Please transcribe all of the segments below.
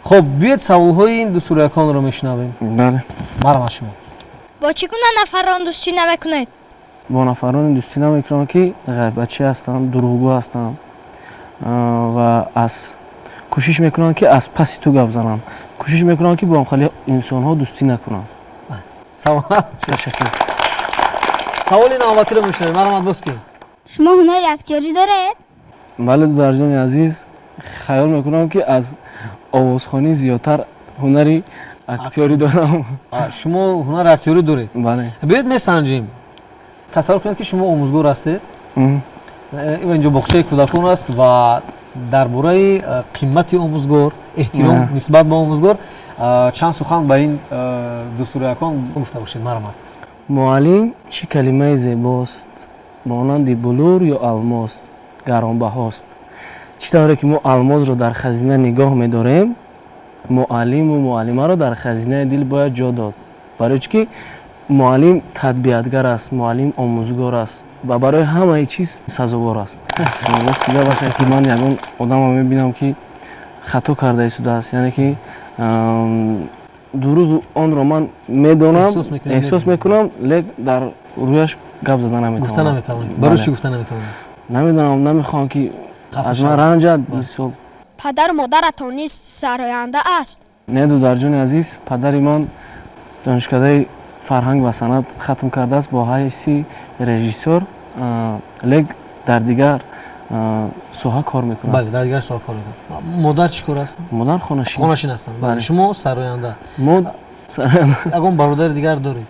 خب بیاید سوال‌های این دو سوریکان رو میشنویم. بله. مرحبا شما. با چگونه نفران دوستی نمیکنید؟ با نفران دوستی نمیکنم که غیبتچی هستم، دروغگو هستم و از کوشش میکنم که از پس تو گپ زنم. کوشش میکنم که با خیلی انسان‌ها دوستی نکنم. سلام. تشکر. سوال نوبتی رو میشنویم. مرحبا دوستی. شما هنر اکتیاری دارید؟ بله دختر جان عزیز، خیال میکنم که از آوازخوانی زیادتر هنری اکتیاری دارم. شما هنر اکتیاری دارید؟ بله. بیاید میسنجیم. تصور کنید که شما آموزگار هستید. اینجا بخشه کودکان است و درباره قیمت آموزگار، احترام نسبت به آموزگار چند سخن به این دو سوریکان گفته باشید. مرحبا. معلم چه کلمه زیباست، مانند بلور یا الماس گرانبهاست. چطوره که ما الماس رو در خزینه نگاه می‌داریم، معلم و معلمه رو در خزینه دل باید جا داد. برای که معلم تربیتگر است، معلم آموزگار است و برای همه چیز سزاوار است. راست دیگه باشه که من یگان آدم رو می‌بینم که خطا کرده ایستاده است، یعنی که درست آن رو من میدونم، احساس میکنم، لیک در رویش گپ زدن نمیتونم. گفته نمیتونید. برای چی گفته نمیتونید؟ نمیدونم، نمیخوام که از من رنجد. پدر و مادرتان نیست سراینده است؟ نه دختر جان عزیز، پدری من دانشکده فرهنگ و صنعت ختم کرده است با حیث رژیسور، لیک در دیگر سوها کار میکنه. بله در دیگر سوها کار میکنه. مادر چیکار است؟ مادر خانشین هستن. بله. شما سراینده. سراینده. اگه برادر دیگر دارید؟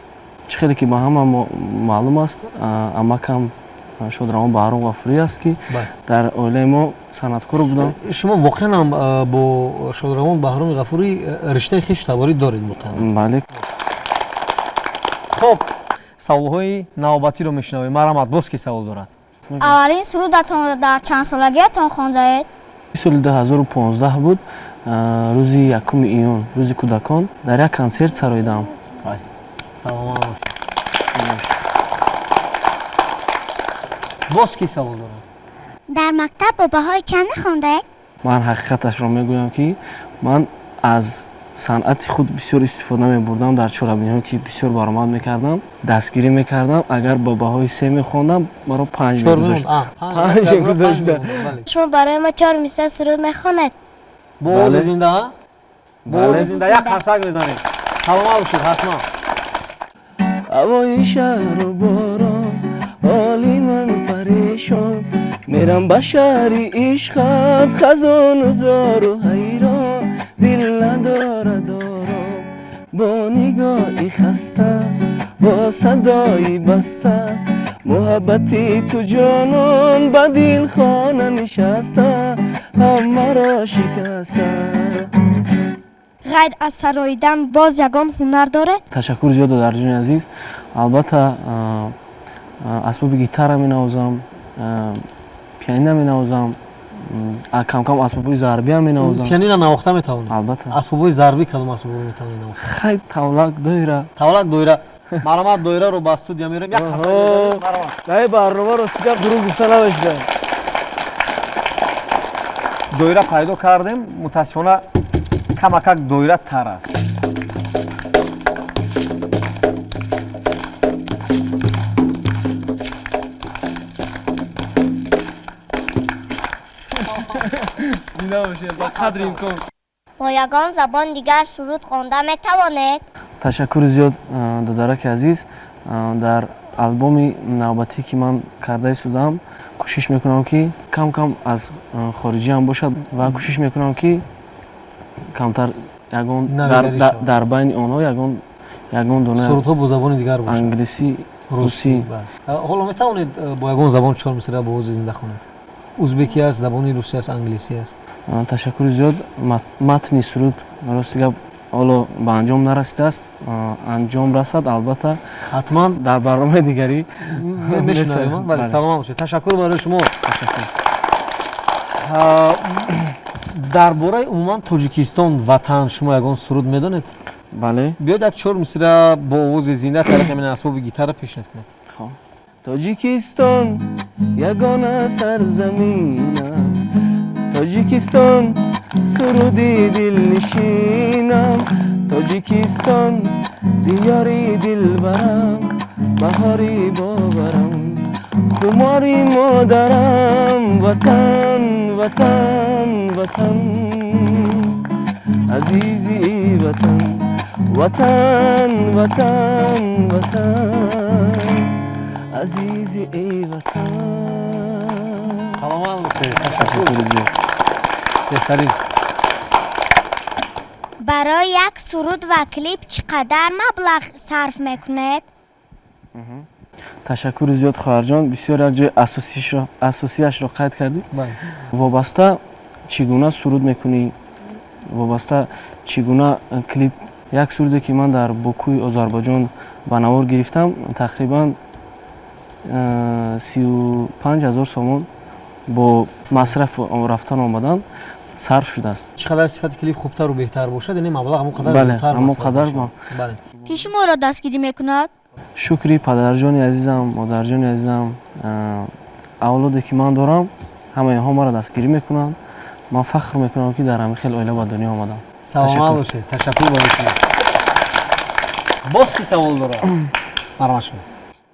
چخیلی که با همه معلوم است، امکم شادروان بهرام غفوری است که در عائله ما صنعتکار بودم. شما واقعا هم با شادروان بهرام غفوری رشته خویش تباری دارید واقعا؟ بله. خب سوال‌های نوبتی رو میشنویم. مرحمت. باز کی سوال دارد؟ اولین سرودتان را در چند سالگیتان خواندید؟ سال 2015 بود، روز 1 ایون، روز کودکان، در یک کنسرت سراییدم. سلام علیکم. باز کی سوال دارد؟ در مکتب با بهای چند خواندید؟ من حقیقتش را میگویم که من از صنعت خود بسیار استفاده می‌بردم. در چهاربینی‌ها که بسیار برآمد می‌کردم، دستگیری می‌کردم. اگر با بهای 3 می‌خواندم مرا 5 می‌گذاشت. 5 می‌گذاشت. شما برای ما 4 میسه سرود می‌خواند؟ باز زنده؟ باز زنده. یک قرصک بزنید. سلام علیکم حتما. هوای شهر و باران، حالی من پریشان، میرم به شهر عشقت، خزان و زار و حیران، دل نداره دارم با نگاهی خسته، با صدایی بسته، محبتی تو جانان به دل خانه نشسته، همه را شکسته. غیر از سراییدن باز یگان هنر داره؟ تشکر زیاد در جون عزیز. البته اسباب گیتار می نوازم، پیانینو می نوازم، کم کم اسباب ضربی هم می نوازم. پیانینو نواخته میتونید؟ البته. اسباب ضربی کدام اسباب میتونید نواخته؟ خیلی تولک دایره. تولک دایره. معلومات دایره رو با استودیو میریم. یک قرصک بزنید. دای برنامه رو سیگار درو گوشه نوشته. دایره پیدا کردیم. متاسفانه کماکک دایره تر است. زنده باشید با قدر امکان. با یگان زبان دیگر سرود خوانده میتوانید؟ تشکر زیاد دادرک عزیز. در آلبوم نوبتی که من کرده سودم کوشش میکنم که کم کم از خارجی هم باشد و کوشش میکنم که کمتر یگان در بین آنها یگان دونه سرودها با زبان دیگر باشه. انگلیسی، روسی. حالا میتونید با یگان زبان 4 مصرع با آواز زنده خوانید؟ ازبکی است، زبانی روسی است، انگلیسی است. تشکر زیاد. متن سرود راستیگه حالا به انجام نرسیده است. انجام رسد البته حتما در برنامه دیگری میشنویم. بله سلام باشید. تشکر برای شما. درباره عموما تاجیکستان وطن شما یگان سرود میدونید؟ بله. بیاید یک 4 مصرع با آواز زنده طریق من اسباب گیتار پیشنهاد کنید. خب تاجیکستان یگانه سرزمینم، تاجیکستان سرودی دل نشینم تاجیکستان دیاری دل برم بهاری باورم خماری مادرم وطن وطن وطن عزیزی وطن وطن وطن وطن عزیزی ای وطن. سلامت باشید. تشکر. بهترین. برای یک سرود و کلیپ چقدر مبلغ صرف میکنید؟ تشکر زیاد خواهر جان، بسیار یک جای اساسیش را قید کردی. بله. وابسته چگونه سرود میکنی، وابسته چگونه کلیپ. یک سرودی که من در بوکوی آذربایجان به نوار گرفتم تقریبا 35,000 سومون با مصرف رفتن آمدن صرف شده است. چقدر صفت کلیپ خوبتر و بهتر باشد یعنی مبلغ همونقدر بله، زودتر همونقدر مصرف ما. بشه. بله. کی شما را دستگیری میکند؟ شکری پدرجان عزیزم، مادرجان عزیزم، اولادی که من دارم همه اینها مرا دستگیری میکنند. من فخر میکنم که در همین خیلی عائله به دنیا آمدم. سلامت باشید. تشکر برای شما. باز کی سوال داره؟ مرحبا.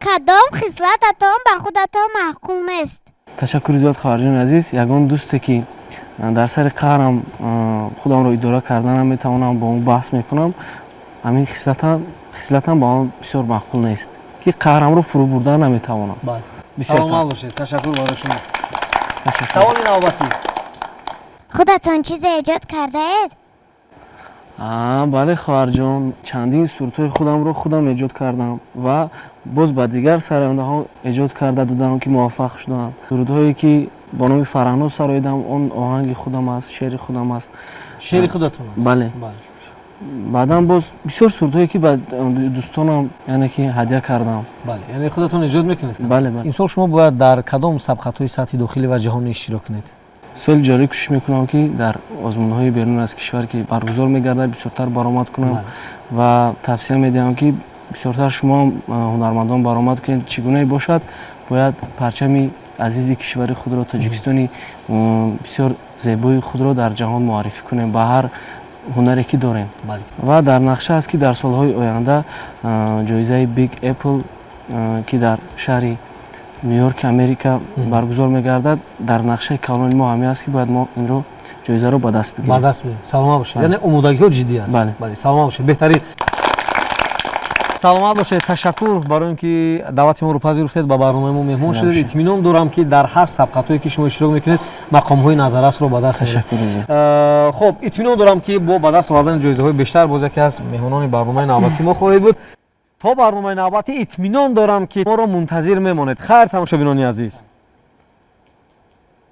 کدام خصلتتان به خودتان معقول نیست؟ تشکر زیاد خواهرجان عزیز. یگان دوستی که در سر قهرم خودم رو اداره کردن میتوانم با اون بحث میکنم. همین خصلتم با اون بسیار معقول نیست که قهرم رو فرو بردن نمیتوانم. بله. سلامت باشید. تشکر برای شما. تشکر. سوال نوبتی. خودتان چیز ایجاد کرده اید؟ بله خواهر جان، چندین سرودهای خودم رو خودم ایجاد کردم و باز با دیگر سراینده ها ایجاد کرده دادم که موفق شدن. سرودهایی که با نام فرهناز سراییدم، اون آهنگ خودم است، شعر خودم است. شعر خودتون است؟ بله. بعدا باز بسیار سرودهایی که به دوستانم یعنی که هدیه کردم. بله، یعنی خودتون ایجاد میکنید؟ بله بله. امسال شما باید در کدام سبقت‌های سطحی داخلی و جهانی اشتراک کنید؟ سال جاری کوشش میکنم که در آزمون‌های بیرون از کشور که برگزار میگرده بسیارتر برآمد کنم. بله. و توصیه میدم که بسیارتر شما هنرمندان برآمد کنید. چگونه باشد باید پرچم عزیز کشور خود را، تاجیکستانی بسیار زیبای خود را در جهان معرفی کنیم با هر هنری که داریم. بله. و در نقشه است که در سالهای آینده جایزه بیگ اپل که در شهر نیویورک امریکا برگزار میگردد، در نقشه کانون ما همین است که باید ما این رو جایزه رو به دست بگیریم. به دست بگیریم. سلامت باشید. یعنی آمادگی ها جدی است. بله. بله. سلامت باشید. بهترین. سلامت باشید. تشکر برای اینکه دعوت ما رو پذیرفتید، با برنامه ما مهمان شدید. اطمینان دارم که در هر سبقت‌هایی که شما اشتراک میکنید مقام‌های نظررس رو به دست میارید. خب اطمینان دارم که با به دست آوردن جایزه‌های بیشتر باز یکی از مهمانان برنامه نوبتی ما خواهید بود. تا برنامه نوبتی اطمینان دارم که ما رو منتظر میمانید. خیر تماشاگران عزیز.